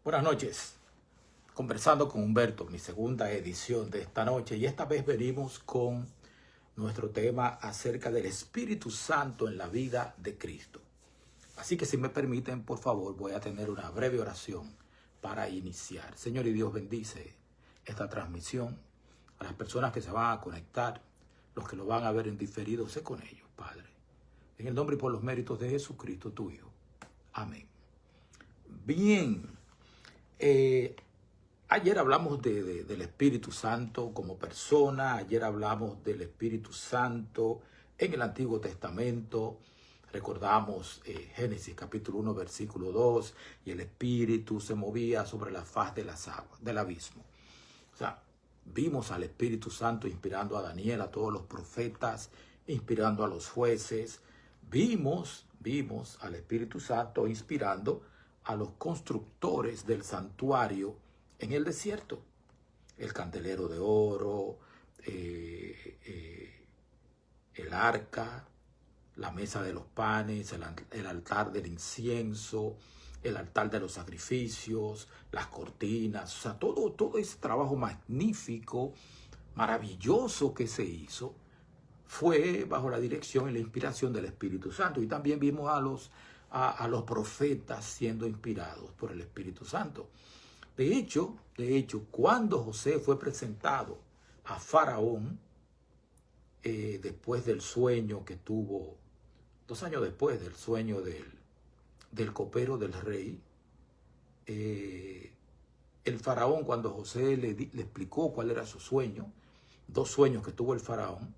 Buenas noches, conversando con Humberto, mi segunda edición de esta noche, y esta vez venimos con nuestro tema acerca del Espíritu Santo en la vida de Cristo. Así que si me permiten, por favor, voy a tener una breve oración para iniciar. Señor y Dios, bendice esta transmisión a las personas que se van a conectar, los que lo van a ver en diferido, sé con ellos, Padre. En el nombre y por los méritos de Jesucristo, tu Hijo. Amén. Bien. Ayer hablamos del Espíritu Santo como persona, ayer hablamos del Espíritu Santo en el Antiguo Testamento, recordamos Génesis capítulo 1 versículo 2, y el Espíritu se movía sobre la faz de las aguas, del abismo. O sea, vimos al Espíritu Santo inspirando a Daniel, a todos los profetas, inspirando a los jueces, vimos al Espíritu Santo inspirando a los constructores del santuario en el desierto, el candelero de oro, el arca, la mesa de los panes, el altar del incienso, el altar de los sacrificios, las cortinas, o sea, todo ese trabajo magnífico, maravilloso que se hizo, fue bajo la dirección y la inspiración del Espíritu Santo. Y también vimos a los profetas siendo inspirados por el Espíritu Santo. De hecho, cuando José fue presentado a Faraón, después del sueño que tuvo, 2 años después del sueño del copero del rey, el faraón, cuando José le explicó cuál era su sueño, 2 sueños que tuvo el faraón,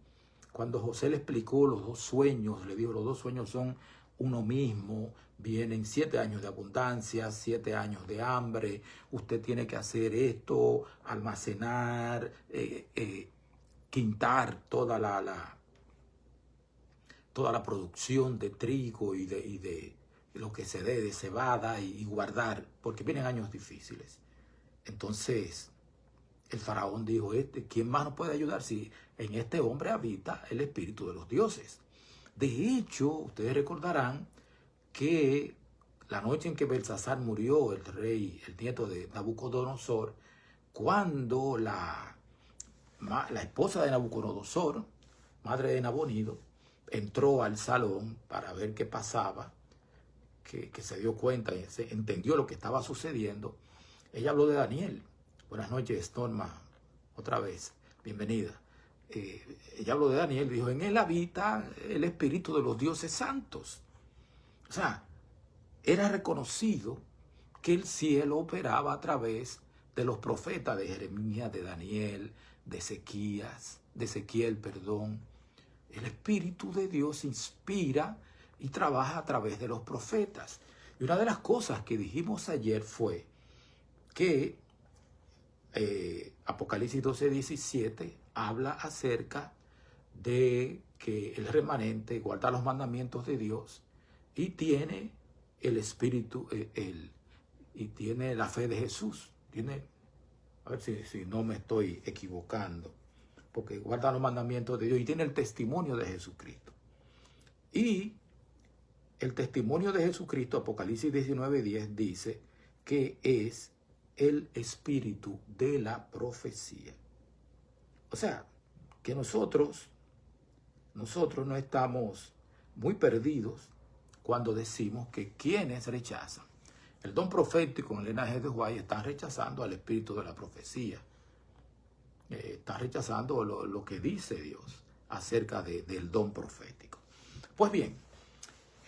cuando José le explicó los 2 sueños, le dijo, los 2 sueños son uno mismo, vienen 7 años de abundancia, 7 años de hambre, usted tiene que hacer esto, almacenar, quintar toda la producción de trigo y de lo que se dé de cebada y guardar, porque vienen años difíciles. Entonces el faraón dijo, ¿quién más nos puede ayudar si en este hombre habita el espíritu de los dioses? De hecho, ustedes recordarán que la noche en que Belsasar murió, el rey, el nieto de Nabucodonosor, cuando la esposa de Nabucodonosor, madre de Nabonido, entró al salón para ver qué pasaba, que se dio cuenta y se entendió lo que estaba sucediendo, ella habló de Daniel. Buenas noches, Norma, otra vez, bienvenida. Ella habló de Daniel, dijo, en él habita el espíritu de los dioses santos. O sea, era reconocido que el cielo operaba a través de los profetas de Jeremías, de Daniel, de Ezequiel, perdón. El Espíritu de Dios inspira y trabaja a través de los profetas. Y una de las cosas que dijimos ayer fue que Apocalipsis 12:17 habla acerca de que el remanente guarda los mandamientos de Dios y tiene el espíritu, y tiene la fe de Jesús. A ver si no me estoy equivocando, porque guarda los mandamientos de Dios y tiene el testimonio de Jesucristo. Y el testimonio de Jesucristo, Apocalipsis 19:10, dice que es el espíritu de la profecía. O sea, que nosotros no estamos muy perdidos cuando decimos que quienes rechazan el don profético en el linaje de Juárez están rechazando al espíritu de la profecía. Están rechazando lo que dice Dios acerca del don profético. Pues bien,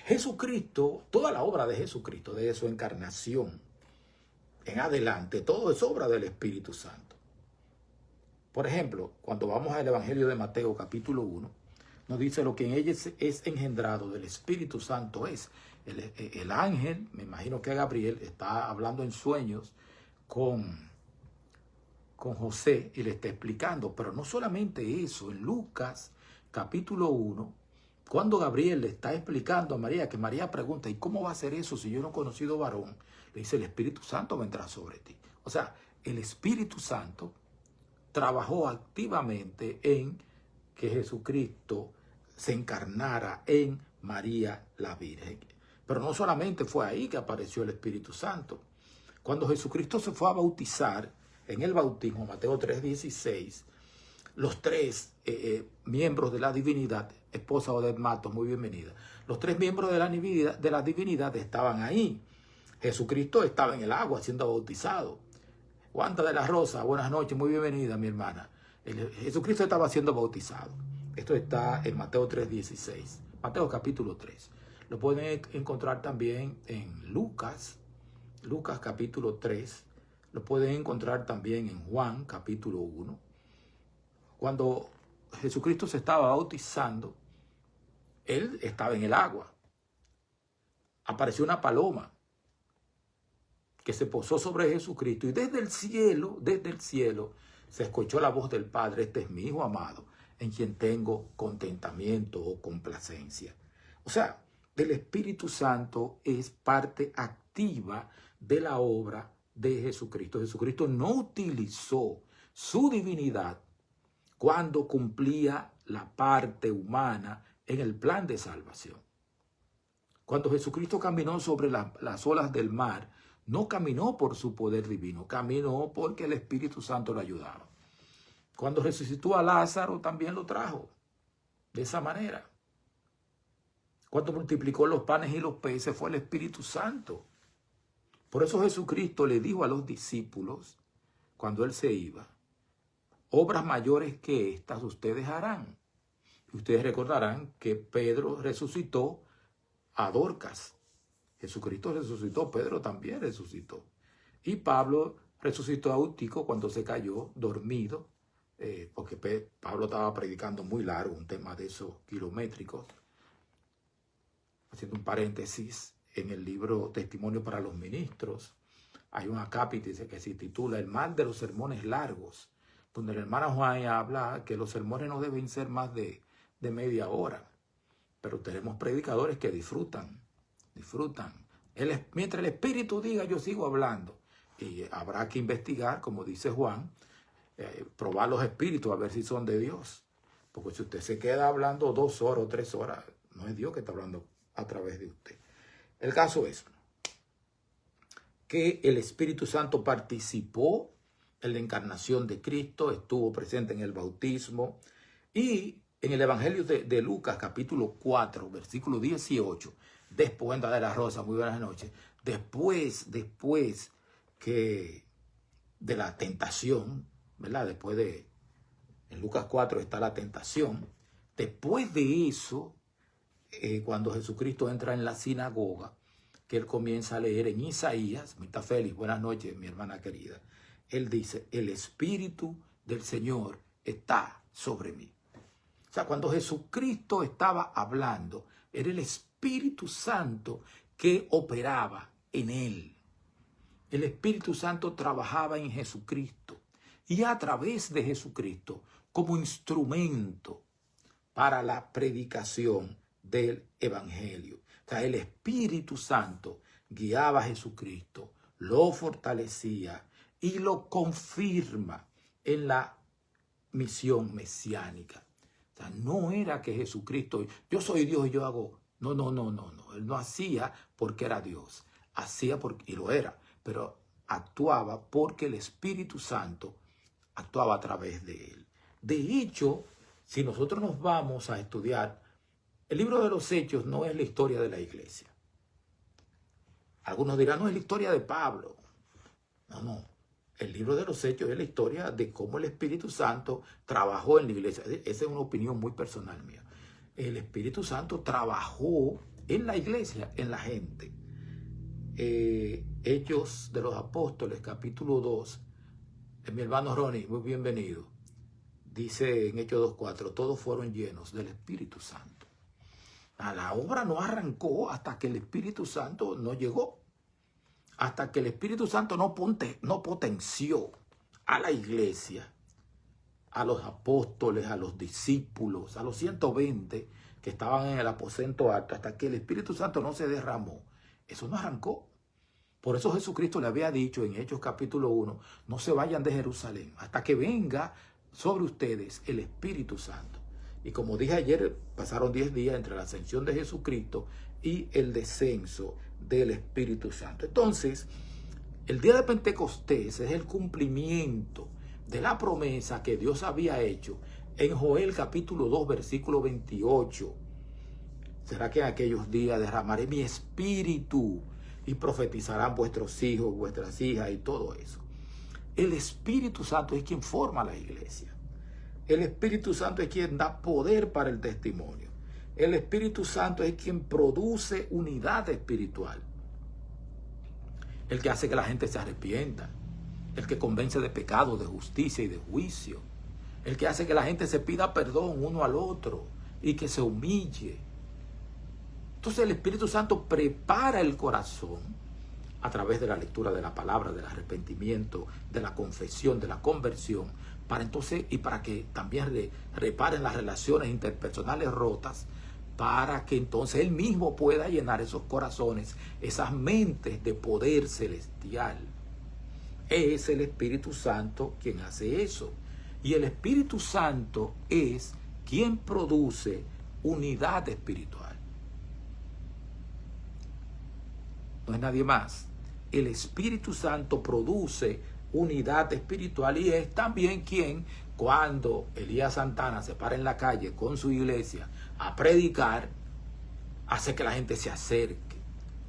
Jesucristo, toda la obra de Jesucristo, de su encarnación en adelante, todo es obra del Espíritu Santo. Por ejemplo, cuando vamos al Evangelio de Mateo capítulo 1, nos dice lo que en ella es engendrado del Espíritu Santo es. El ángel, me imagino que Gabriel, está hablando en sueños con José y le está explicando. Pero no solamente eso, en Lucas capítulo 1, cuando Gabriel le está explicando a María, que María pregunta, ¿y cómo va a ser eso si yo no he conocido varón? Le dice, el Espíritu Santo vendrá sobre ti. O sea, el Espíritu Santo trabajó activamente en que Jesucristo se encarnara en María la Virgen. Pero no solamente fue ahí que apareció el Espíritu Santo. Cuando Jesucristo se fue a bautizar, en el bautismo, Mateo 3:16, los tres miembros de la divinidad, esposa Odette Matos, muy bienvenida, los tres miembros de la divinidad estaban ahí. Jesucristo estaba en el agua siendo bautizado. Wanda de la Rosa, buenas noches, muy bienvenida, mi hermana. Jesucristo estaba siendo bautizado. Esto está en Mateo 3:16, Mateo capítulo 3. Lo pueden encontrar también en Lucas capítulo 3. Lo pueden encontrar también en Juan capítulo 1. Cuando Jesucristo se estaba bautizando, él estaba en el agua. Apareció una paloma que se posó sobre Jesucristo, y desde el cielo, se escuchó la voz del Padre: este es mi Hijo amado, en quien tengo contentamiento o complacencia. O sea, el Espíritu Santo es parte activa de la obra de Jesucristo. Jesucristo no utilizó su divinidad cuando cumplía la parte humana en el plan de salvación. Cuando Jesucristo caminó sobre las olas del mar, no caminó por su poder divino, caminó porque el Espíritu Santo lo ayudaba. Cuando resucitó a Lázaro, también lo trajo de esa manera. Cuando multiplicó los panes y los peces, fue el Espíritu Santo. Por eso Jesucristo le dijo a los discípulos, cuando él se iba: obras mayores que estas ustedes harán. Y ustedes recordarán que Pedro resucitó a Dorcas. Jesucristo resucitó, Pedro también resucitó. Y Pablo resucitó a Eutico cuando se cayó dormido, porque Pablo estaba predicando muy largo, un tema de esos kilométricos. Haciendo un paréntesis, en el libro Testimonio para los Ministros, hay un acápite que se titula El mal de los sermones largos, donde la hermana Juan habla que los sermones no deben ser más de media hora. Pero tenemos predicadores que disfrutan. Mientras el Espíritu diga, yo sigo hablando. Y habrá que investigar, como dice Juan, probar los espíritus a ver si son de Dios. Porque si usted se queda hablando 2 horas o 3 horas, no es Dios que está hablando a través de usted. El caso es que el Espíritu Santo participó en la encarnación de Cristo, estuvo presente en el bautismo, y en el Evangelio de Lucas, capítulo 4, versículo 18, después, Wanda de la Rosa, muy buenas noches, después que de la tentación, ¿verdad? En Lucas 4 está la tentación. Después de eso, cuando Jesucristo entra en la sinagoga, que él comienza a leer en Isaías, Mirta Félix, buenas noches, mi hermana querida, él dice: el Espíritu del Señor está sobre mí. O sea, cuando Jesucristo estaba hablando, era el Espíritu Santo que operaba en él. El Espíritu Santo trabajaba en Jesucristo y a través de Jesucristo como instrumento para la predicación del Evangelio. O sea, el Espíritu Santo guiaba a Jesucristo, lo fortalecía y lo confirma en la misión mesiánica. O sea, no era que Jesucristo, yo soy Dios y yo hago. No. Él no hacía porque era Dios. Hacía porque, y lo era, pero actuaba porque el Espíritu Santo actuaba a través de él. De hecho, si nosotros nos vamos a estudiar, el libro de los Hechos no es la historia de la iglesia. Algunos dirán, no, es la historia de Pablo. No. El libro de los Hechos es la historia de cómo el Espíritu Santo trabajó en la iglesia. Esa es una opinión muy personal mía. El Espíritu Santo trabajó en la iglesia, en la gente. Hechos de los Apóstoles, capítulo 2. Mi hermano Ronnie, muy bienvenido. Dice en Hechos 2:4, todos fueron llenos del Espíritu Santo. La obra no arrancó hasta que el Espíritu Santo no llegó. Hasta que el Espíritu Santo no potenció a la iglesia, a los apóstoles, a los discípulos, a los 120 que estaban en el aposento alto, hasta que el Espíritu Santo no se derramó. Eso no arrancó. Por eso Jesucristo le había dicho en Hechos capítulo 1, no se vayan de Jerusalén hasta que venga sobre ustedes el Espíritu Santo. Y como dije ayer, pasaron 10 días entre la ascensión de Jesucristo y el descenso del Espíritu Santo. Entonces, El día de Pentecostés es el cumplimiento de la promesa que Dios había hecho en Joel capítulo 2, versículo 28. Será que en aquellos días derramaré mi espíritu y profetizarán vuestros hijos, vuestras hijas y todo eso. El Espíritu Santo es quien forma la iglesia. El Espíritu Santo es quien da poder para el testimonio. El Espíritu Santo es quien produce unidad espiritual. El que hace que la gente se arrepienta. El que convence de pecado, de justicia y de juicio. El que hace que la gente se pida perdón uno al otro y que se humille. Entonces el Espíritu Santo prepara el corazón a través de la lectura de la palabra, del arrepentimiento, de la confesión, de la conversión, para entonces, y para que también reparen las relaciones interpersonales rotas, para que entonces Él mismo pueda llenar esos corazones, esas mentes de poder celestial. Es el Espíritu Santo quien hace eso. Y el Espíritu Santo es quien produce unidad espiritual. No es nadie más. El Espíritu Santo produce unidad espiritual y es también quien, cuando Elías Santana se para en la calle con su iglesia a predicar, hace que la gente se acerque,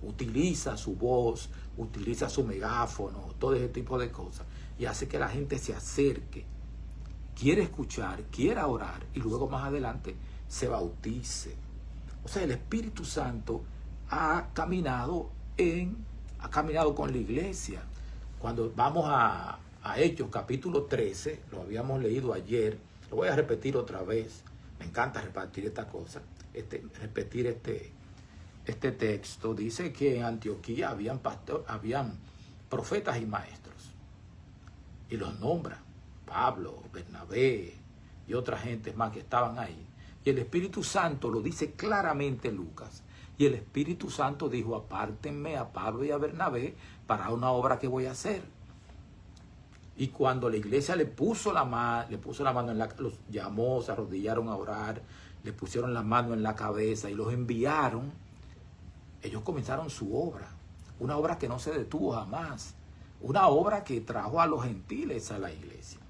utiliza su voz, utiliza su megáfono, todo ese tipo de cosas, y hace que la gente se acerque, quiere escuchar, quiera orar y luego más adelante se bautice. O sea, el Espíritu Santo ha caminado con la iglesia. Cuando vamos a Hechos capítulo 13, lo habíamos leído ayer, lo voy a repetir otra vez. Me encanta repetir esta cosa, repetir este texto. Dice que en Antioquía habían profetas y maestros. Y los nombra Pablo, Bernabé y otra gente más que estaban ahí. Y el Espíritu Santo lo dice claramente Lucas. Y el Espíritu Santo dijo, apártenme a Pablo y a Bernabé para una obra que voy a hacer. Y cuando la iglesia le puso la mano los llamó, se arrodillaron a orar, le pusieron la mano en la cabeza y los enviaron, ellos comenzaron su obra. Una obra que no se detuvo jamás. Una obra que trajo a los gentiles a la iglesia.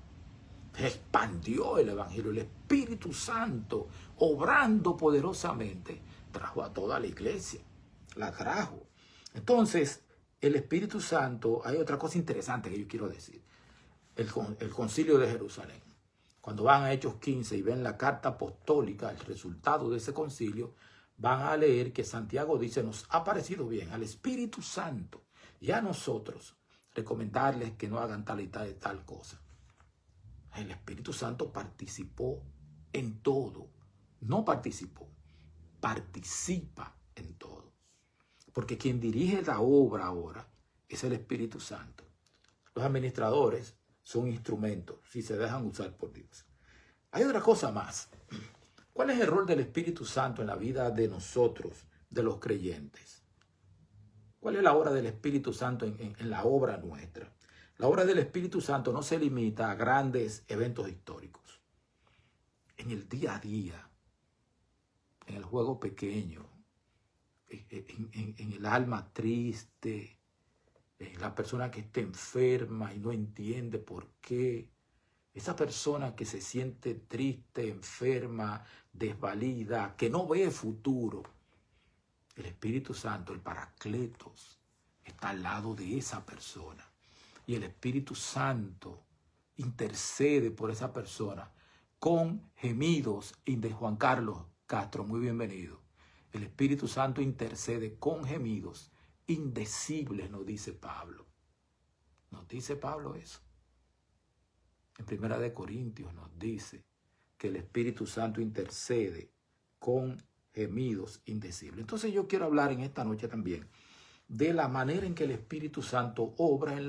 Expandió el evangelio. El Espíritu Santo, obrando poderosamente, trajo a toda la iglesia, la trajo. Entonces, el Espíritu Santo, hay otra cosa interesante que yo quiero decir. El concilio de Jerusalén. Cuando van a Hechos 15 y ven la carta apostólica, el resultado de ese concilio, van a leer que Santiago dice, nos ha parecido bien al Espíritu Santo y a nosotros recomendarles que no hagan tal y tal cosa. El Espíritu Santo participó en todo. No participó. Participa en todo. Porque quien dirige la obra ahora es el Espíritu Santo. Los administradores son instrumentos si se dejan usar por Dios. Hay otra cosa más. ¿Cuál es el rol del Espíritu Santo en la vida de nosotros, de los creyentes? ¿Cuál es la obra del Espíritu Santo en la obra nuestra? La obra del Espíritu Santo no se limita a grandes eventos históricos. En el día a día, en el juego pequeño, en el alma triste, en la persona que está enferma y no entiende por qué, esa persona que se siente triste, enferma, desvalida, que no ve futuro, el Espíritu Santo, el Paracletos, está al lado de esa persona. Y el Espíritu Santo intercede por esa persona con gemidos. De Juan Carlos Castro, muy bienvenido. El Espíritu Santo intercede con gemidos indecibles, nos dice Pablo. Nos dice Pablo eso. En 1 Corintios nos dice que el Espíritu Santo intercede con gemidos indecibles. Entonces yo quiero hablar en esta noche también de la manera en que el Espíritu Santo obra en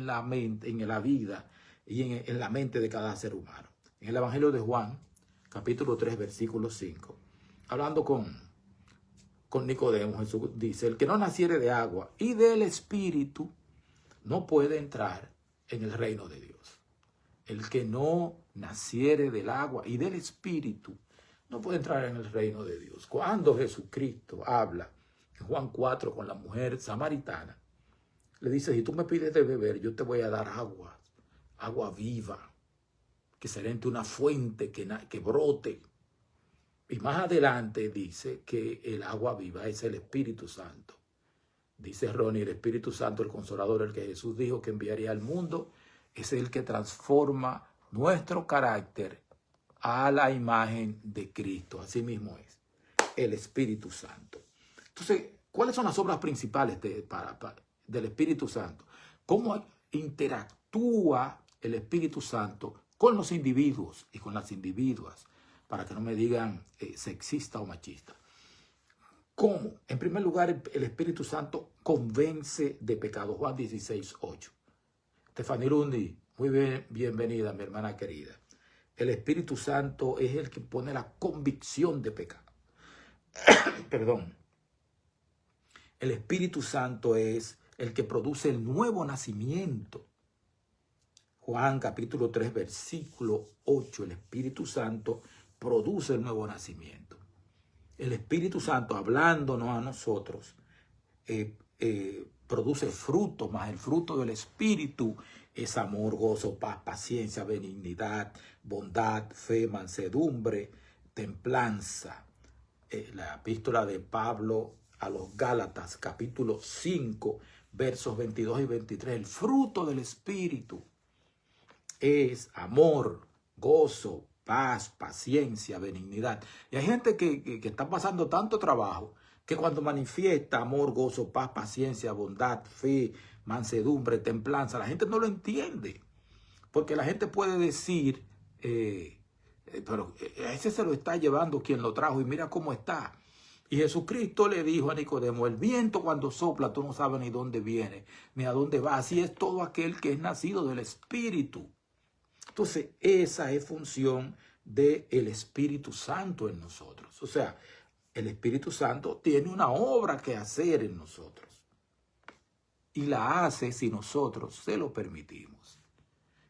la mente, en la vida y en la mente de cada ser humano. En el Evangelio de Juan, capítulo 3, versículo 5, hablando con Nicodemo, Jesús dice, el que no naciere de agua y del Espíritu no puede entrar en el reino de Dios. El que no naciere del agua y del Espíritu no puede entrar en el reino de Dios. Cuando Jesucristo habla en Juan 4 con la mujer samaritana, le dice, si tú me pides de beber, yo te voy a dar agua viva, que será entre una fuente que brote. Y más adelante dice que el agua viva es el Espíritu Santo. Dice Ronnie, el Espíritu Santo, el Consolador, el que Jesús dijo que enviaría al mundo, es el que transforma nuestro carácter a la imagen de Cristo. Así mismo es, el Espíritu Santo. Entonces, ¿cuáles son las obras principales del Espíritu Santo? ¿Cómo interactúa el Espíritu Santo con los individuos y con las individuas? Para que no me digan sexista o machista. ¿Cómo? En primer lugar, el Espíritu Santo convence de pecado. Juan 16:8. Stephanie Lundi, muy bienvenida, mi hermana querida. El Espíritu Santo es el que pone la convicción de pecado. Perdón. El Espíritu Santo es el que produce el nuevo nacimiento. Juan capítulo 3, versículo 8. El Espíritu Santo produce el nuevo nacimiento. El Espíritu Santo, hablándonos a nosotros, produce fruto, más el fruto del Espíritu es amor, gozo, paz, paciencia, benignidad, bondad, fe, mansedumbre, templanza. La epístola de Pablo a los Gálatas, capítulo 5, versos 22 y 23. El fruto del Espíritu es amor, gozo, paz, paciencia, benignidad. Y hay gente que está pasando tanto trabajo que cuando manifiesta amor, gozo, paz, paciencia, bondad, fe, mansedumbre, templanza, la gente no lo entiende. Porque la gente puede decir, pero a ese se lo está llevando quien lo trajo y mira cómo está. Y Jesucristo le dijo a Nicodemo, el viento cuando sopla tú no sabes ni dónde viene, ni a dónde va. Así es todo aquel que es nacido del Espíritu. Entonces, esa es función del Espíritu Santo en nosotros. O sea, el Espíritu Santo tiene una obra que hacer en nosotros. Y la hace si nosotros se lo permitimos.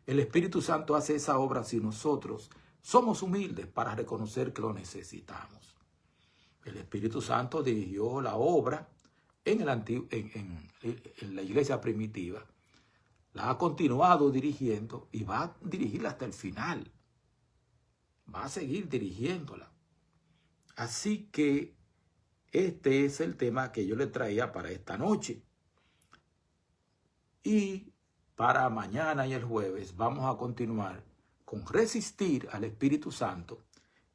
El Espíritu Santo hace esa obra si nosotros somos humildes para reconocer que lo necesitamos. El Espíritu Santo dirigió la obra en la iglesia primitiva. La ha continuado dirigiendo y va a dirigirla hasta el final. Va a seguir dirigiéndola. Así que este es el tema que yo le traía para esta noche. Y para mañana y el jueves vamos a continuar con resistir al Espíritu Santo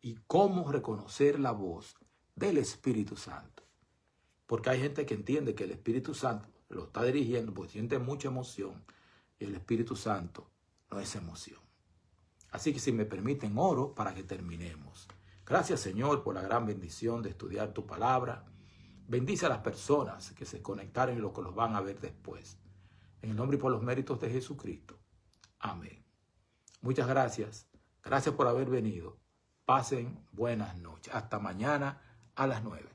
y cómo reconocer la voz del Espíritu Santo. Porque hay gente que entiende que el Espíritu Santo lo está dirigiendo porque siente mucha emoción. Y el Espíritu Santo no es emoción. Así que si me permiten, oro para que terminemos. Gracias, Señor, por la gran bendición de estudiar tu palabra. Bendice a las personas que se conectaron y los que los van a ver después. En el nombre y por los méritos de Jesucristo. Amén. Muchas gracias. Gracias por haber venido. Pasen buenas noches. Hasta mañana a las 9.